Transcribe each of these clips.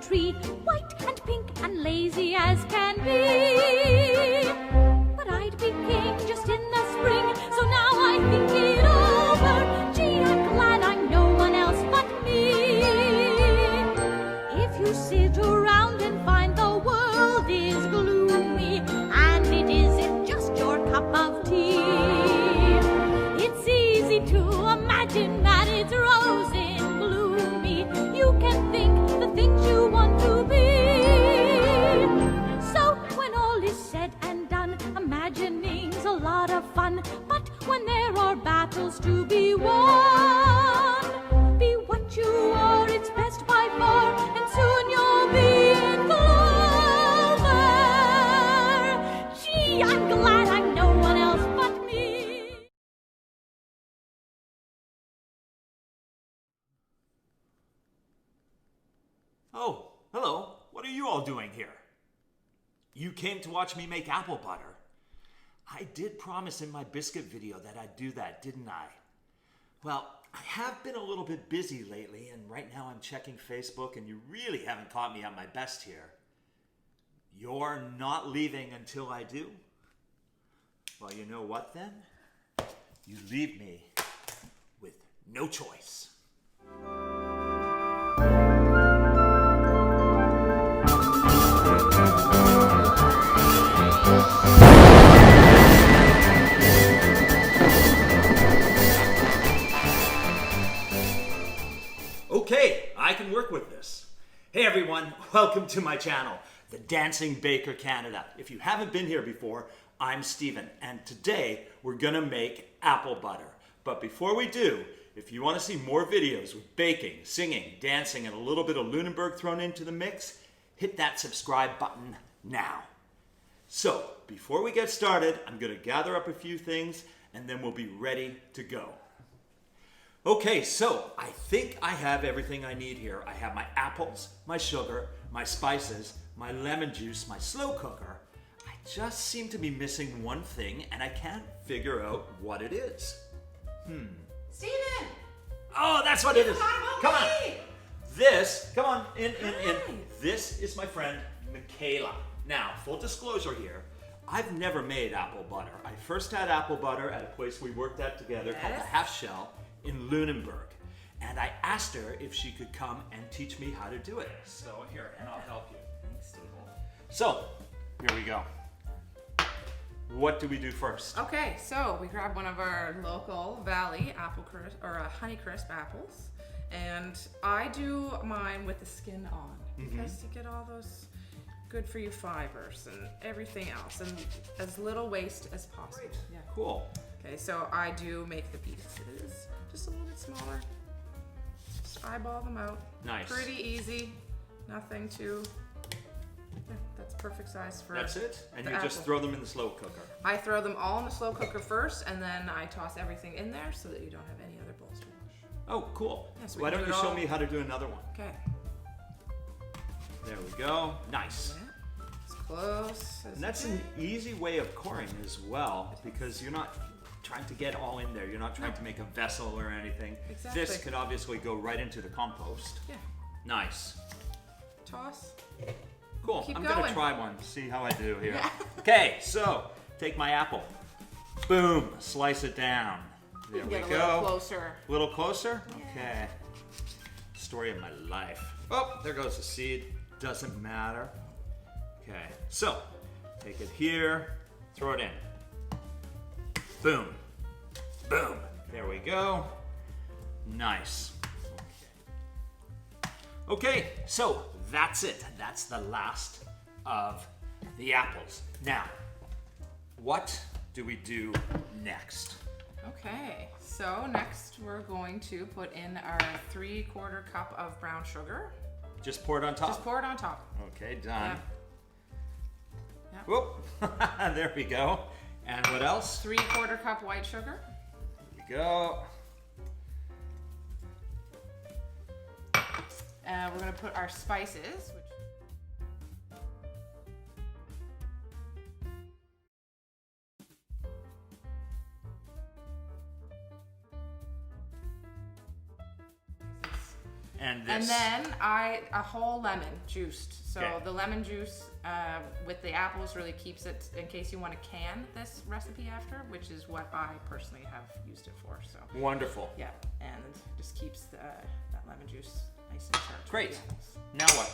tree, white and pink and lazy as can be. But I'd be king just in the spring, so now I think it over. Gee, I'm glad I'm no one else but me. If you sit around and find the world is gloomy, and it isn't just your cup of tea, it's easy to imagine that it's rose and bloomy. You can think the things you want to be. So when all is said and done, imagining's a lot of fun. But when there are battles to be won, be what you are, it's best by far, and soon you'll be in clover. Gee, I'm glad I'm no one else but me. Oh, hello. What are you all doing here? You came to watch me make apple butter. I did promise in my biscuit video that I'd do that, didn't I? Well, I have been a little bit busy lately, and right now I'm checking Facebook, and you really haven't caught me at my best here. You're not leaving until I do? Well, you know what then? You leave me with no choice. Okay, I can work with this. Hey everyone, welcome to my channel, The Dancing Baker Canada. If you haven't been here before, I'm Steven, and today we're gonna make apple butter. But before we do, if you wanna see more videos with baking, singing, dancing, and a little bit of Lunenburg thrown into the mix, hit that subscribe button now. So, before we get started, I'm gonna gather up a few things and then we'll be ready to go. Okay, so I think I have everything I need here. I have my apples, my sugar, my spices, my lemon juice, my slow cooker. I just seem to be missing one thing and I can't figure out what it is. Steven! Oh, that's what it is. Come on. This, come on, in. Hi. This is my friend, Michaela. Now, full disclosure here, I've never made apple butter. I first had apple butter at a place we worked at together called the Yes. Half Shell in Lunenburg. And I asked her if she could come and teach me how to do it. So here, and I'll help you. Thanks, Steven. So, here we go. What do we do first? Okay, so we grab one of our local Valley apple crisp or Honeycrisp apples, and I do mine with the skin on because to get all those good for you fibers and everything else, and as little waste as possible. Great. Yeah. Cool. Okay, so I do make the pieces. It is just a little bit smaller. Just eyeball them out. Nice. Pretty easy. Nothing too. Yeah, that's perfect size for. That's it? And the you just apple. throw them in the slow cooker. I throw them all in the slow cooker first, and then I toss everything in there so that you don't have any other bowls to wash. Oh, cool. Yeah, so we Why can don't do you it show all- me how to do another one? Okay. There we go. Nice. Yeah. As close as And that's you an can. easy way of coring as well, because you're not trying to get all in there. You're not trying to make a vessel or anything. Exactly. This could obviously go right into the compost. Yeah. Nice. Toss. Cool. Keep I'm gonna going. try one, see how I do here. Yeah. Okay, so take my apple. Boom, slice it down. There we Get a go. little closer. A little closer? Okay. Story of my life. Oh, there goes the seed. Doesn't matter. Okay, so take it here, throw it in. Boom. Boom. There we go. Nice. Okay, so that's it. That's the last of the apples. Now, what do we do next? Okay, so next we're going to put in our 3/4 cup of brown sugar. Just pour it on top? Just pour it on top. Okay, done. Yeah. Whoop. There we go. And what else? 3/4 cup white sugar. There we go. We're gonna put our spices, which And this. And then a whole lemon juiced. So Okay. the lemon juice with the apples really keeps it, in case you want to can this recipe after, which is what I personally have used it for. So Wonderful. yeah, and just keeps that lemon juice nice and charged. with Great. the apples. Now what?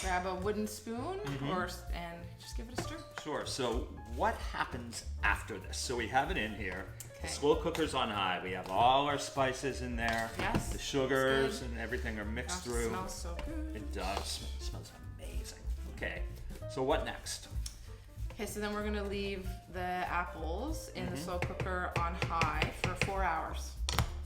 Grab a wooden spoon and just give it a stir. Sure. So what happens after this? So we have it in here. The Okay. slow cooker's on high. We have all our spices in there. Yes, The sugars that's good. and everything are mixed Gosh, it through. smells so good. It does. It smells amazing. Okay. So what next? Okay, so then we're gonna leave the apples in the slow cooker on high for 4 hours.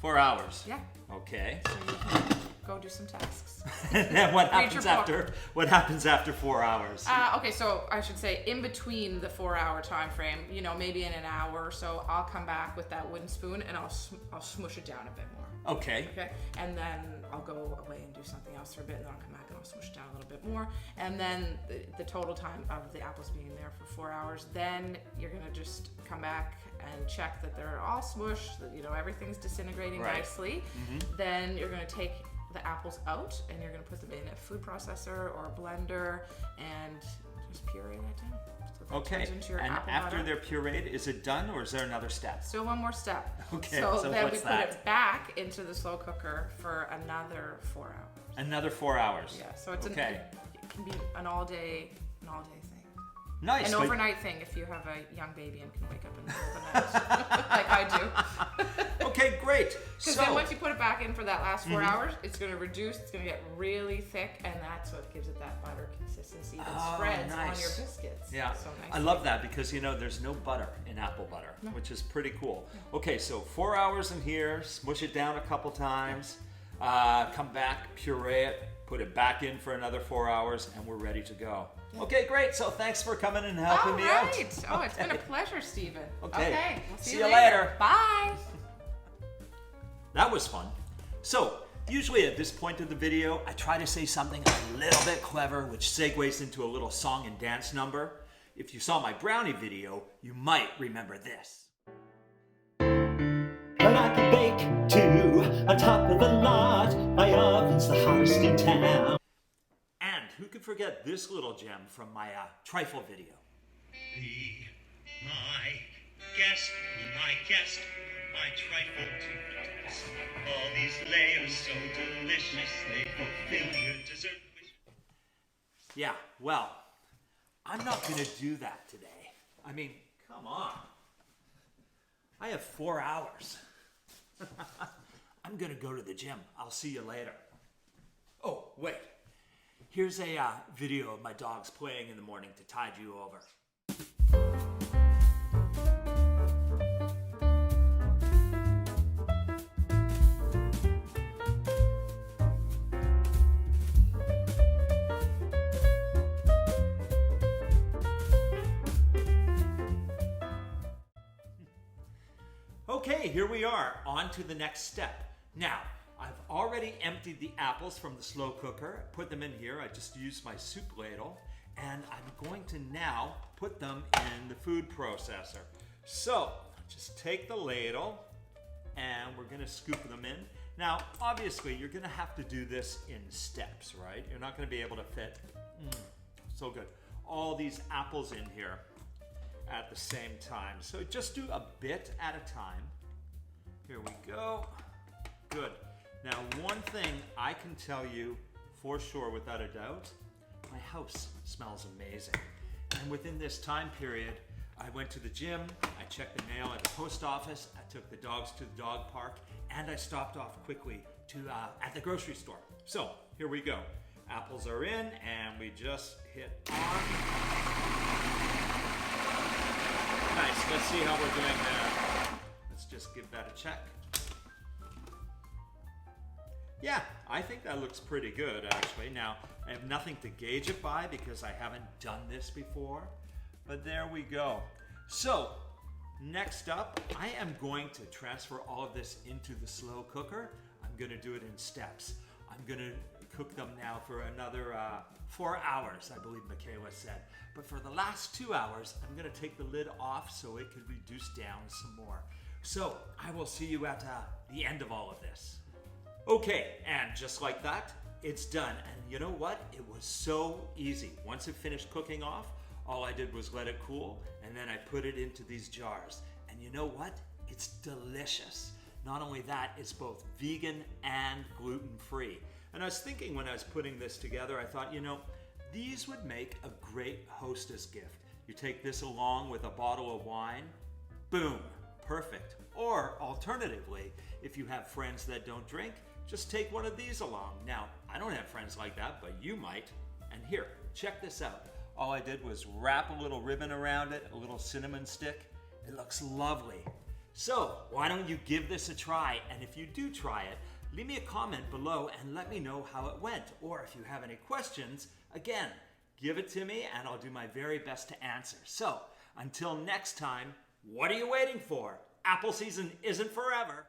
4 hours. Yeah, Okay. so you can go do some tasks. And then what Read happens your book. after? What happens after 4 hours? Okay, so I should say in between the 4 hour time frame, you know, maybe in an hour or so, I'll come back with that wooden spoon and I'll smush it down a bit more. Okay. Okay, and then I'll go away and do something else for a bit, and then I'll come back and I'll smush it down a little bit more. And then the total time of the apples being there for 4 hours, then you're gonna just come back and check that they're all smushed, that you know everything's disintegrating Right. nicely. Then you're gonna take the apples out and you're gonna put them in a food processor or a blender and just puree that down. So that Okay. turns into your And apple after butter. they're pureed, is it done or is there another step? Still one more step. Okay, So so then what's we put that? it back into the slow cooker for another 4 hours. Another 4 hours. Yeah, so it's Okay. it can be an all day thing. Nice. An but- overnight thing if you have a young baby and can wake up in the middle of the night, like I do. Okay, great. Because So, then once you put it back in for that last 4 hours, it's going to reduce, it's going to get really thick, and that's what gives it that butter consistency that Oh, spreads on nice. your biscuits. yeah, So nice. I love that because you know there's no butter in apple butter, which is pretty cool. Okay, so 4 hours in here, smush it down a couple times, come back, puree it, put it back in for another 4 hours, and we're ready to go. Okay, great. So thanks for coming and helping me out. Oh, it's been a pleasure, Stephen. Okay. We'll See see you you later. Bye. That was fun. So, usually at this point of the video, I try to say something a little bit clever, which segues into a little song and dance number. If you saw my brownie video, you might remember this. But I can bake too, on top of the lot. My oven's the hottest in town. And who could forget this little gem from my trifle video? Be my guest, my trifle toothpaste. All these layers so delicious, they fulfill your dessert wish. Yeah, well, I'm not going to do that today. I mean, come on. I have 4 hours. I'm going to go to the gym. I'll see you later. Oh, wait. Here's a video of my dogs playing in the morning to tide you over. Okay, here we are, on to the next step. Now, I've already emptied the apples from the slow cooker, put them in here. I just used my soup ladle, and I'm going to now put them in the food processor. So, just take the ladle, and we're gonna scoop them in. Now, obviously, you're gonna have to do this in steps, right? You're not gonna be able to fit, so good, all these apples in here at the same time. So just do a bit at a time. Here we go. Good. Now, one thing I can tell you for sure, without a doubt, my house smells amazing. And within this time period, I went to the gym, I checked the mail at the post office, I took the dogs to the dog park, and I stopped off quickly to at the grocery store. So here we go. Apples are in, and we just hit on. Nice. Let's see how we're doing there. Let's just give that a check. Yeah, I think that looks pretty good, actually. Now, I have nothing to gauge it by because I haven't done this before, but there we go. So, next up, I am going to transfer all of this into the slow cooker. I'm going to do it in steps. I'm going to cook them now for another 4 hours, I believe Michaela said. But for the last 2 hours, I'm going to take the lid off so it can reduce down some more. So, I will see you at the end of all of this. Okay, and just like that, it's done. And you know what? It was so easy. Once it finished cooking off, all I did was let it cool, and then I put it into these jars. And you know what? It's delicious. Not only that, it's both vegan and gluten-free. And I was thinking when I was putting this together, I thought, you know, these would make a great hostess gift. You take this along with a bottle of wine, boom, perfect. Or alternatively, if you have friends that don't drink, just take one of these along. Now, I don't have friends like that, but you might. And here, check this out. All I did was wrap a little ribbon around it, a little cinnamon stick. It looks lovely. So, why don't you give this a try? And if you do try it, leave me a comment below and let me know how it went. Or if you have any questions, again, give it to me and I'll do my very best to answer. So, until next time, what are you waiting for? Apple season isn't forever.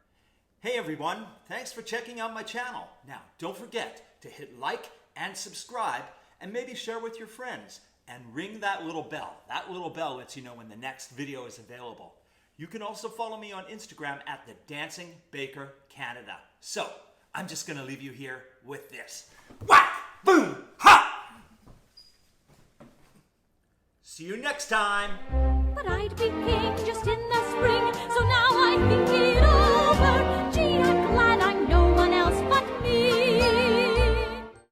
Hey everyone, thanks for checking out my channel. Now, don't forget to hit like and subscribe and maybe share with your friends and ring that little bell. That little bell lets you know when the next video is available. You can also follow me on Instagram at The Dancing Baker Canada. So, I'm just gonna leave you here with this. Whack! Boom! Ha! See you next time! But I'd be king just in the spring, so now I think